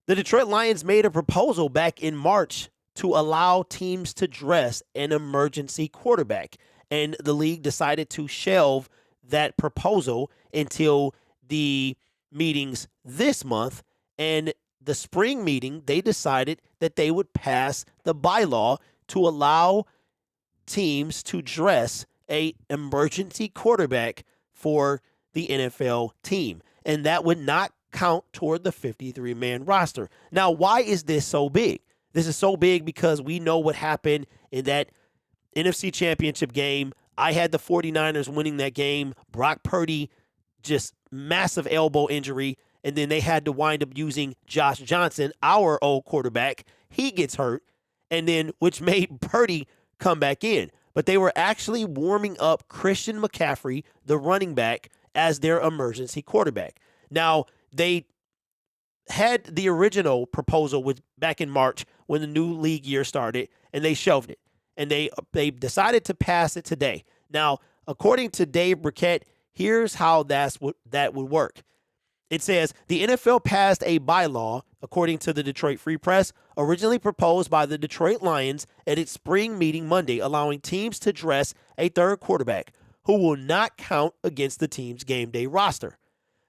The Detroit Lions made a proposal back in March to allow teams to dress an emergency quarterback, and the league decided to shelve that proposal until the meetings this month. And the spring meeting, they decided that they would pass the bylaw to allow teams to dress a emergency quarterback for the NFL team, and that would not count toward the 53-man roster. Now, why is this so big? This is so big because we know what happened in that NFC Championship game. I had the 49ers winning that game. Brock Purdy, just massive elbow injury, and then they had to wind up using Josh Johnson, our old quarterback. He gets hurt, and then which made Purdy come back in. But they were actually warming up Christian McCaffrey, the running back, as their emergency quarterback. Now, they had the original proposal back in March when the new league year started, and they shelved it. And they decided to pass it today. Now, according to Dave Burkett, here's how that would work. It says, the NFL passed a bylaw, according to the Detroit Free Press, originally proposed by the Detroit Lions at its spring meeting Monday, allowing teams to dress a third quarterback who will not count against the team's game day roster.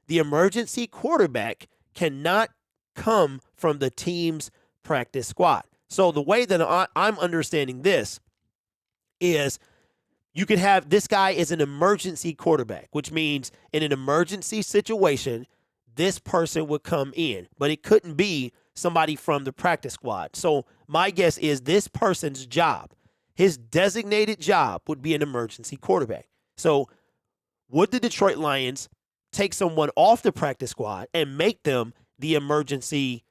The emergency quarterback cannot come from the team's practice squad. So the way that I'm understanding this is you could have this guy is an emergency quarterback, which means in an emergency situation, this person would come in, but it couldn't be somebody from the practice squad. So my guess is this person's job, his designated job, would be an emergency quarterback. So would the Detroit Lions take someone off the practice squad and make them the emergency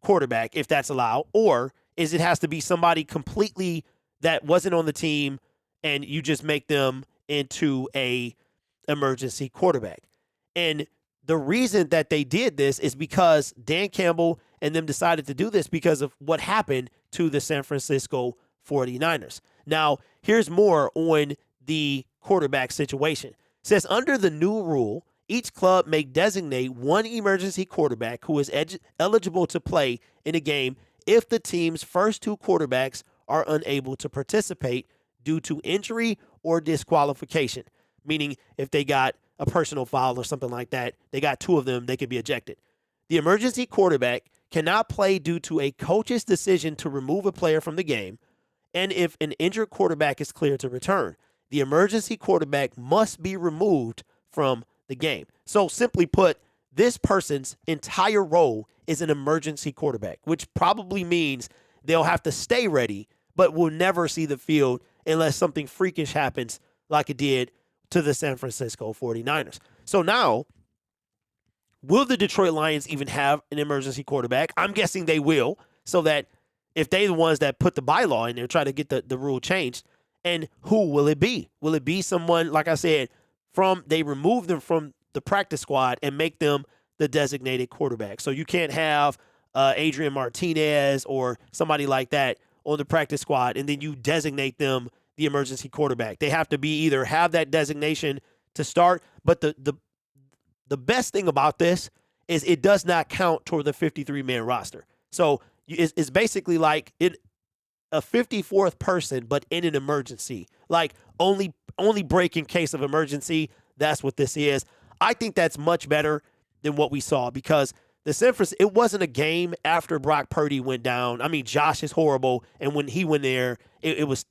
quarterback, if that's allowed, or is it has to be somebody completely that wasn't on the team and you just make them into a emergency quarterback? And the reason that they did this is because Dan Campbell and them decided to do this because of what happened to the San Francisco 49ers. Now, here's more on the quarterback situation. It says under the new rule, each club may designate one emergency quarterback who is eligible to play in a game if the team's first two quarterbacks are unable to participate due to injury or disqualification, meaning if they got a personal foul or something like that, they got two of them, they could be ejected. The emergency quarterback cannot play due to a coach's decision to remove a player from the game, and if an injured quarterback is cleared to return, the emergency quarterback must be removed from the game. So simply put, this person's entire role is an emergency quarterback, which probably means they'll have to stay ready, but will never see the field unless something freakish happens like it did to the San Francisco 49ers. So now, will the Detroit Lions even have an emergency quarterback? I'm guessing they will, so that if they're the ones that put the bylaw in there, try to get the rule changed. And who will it be? Will it be someone, like I said, they remove them from the practice squad and make them the designated quarterback? So you can't have Adrian Martinez or somebody like that on the practice squad, and then you designate them the emergency quarterback. They have to be either have that designation to start, but the best thing about this is it does not count toward the 53-man roster. So it's basically like a 54th person, but in an emergency. Like only break in case of emergency. That's what this is. I think that's much better than what we saw because it wasn't a game after Brock Purdy went down. I mean, Josh is horrible, and when he went there, it was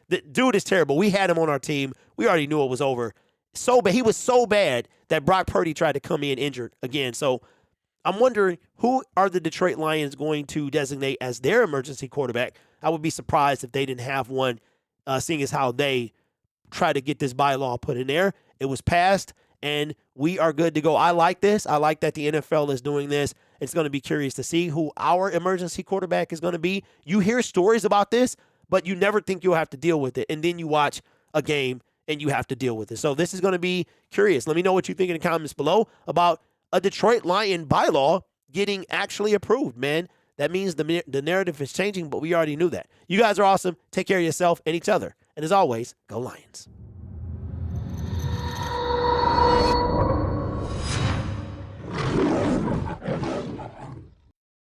the dude is terrible. We had him on our team. We already knew it was over. So bad. He was so bad that Brock Purdy tried to come in injured again. So I'm wondering, who are the Detroit Lions going to designate as their emergency quarterback? I would be surprised if they didn't have one, seeing as how they try to get this bylaw put in there. It was passed, and we are good to go. I like this. I like that the NFL is doing this. It's going to be curious to see who our emergency quarterback is going to be. You hear stories about this, but you never think you'll have to deal with it. And then you watch a game, and you have to deal with it. So this is going to be curious. Let me know what you think in the comments below about a Detroit Lion bylaw getting actually approved, man. That means the narrative is changing, but we already knew that. You guys are awesome. Take care of yourself and each other. And as always, go Lions.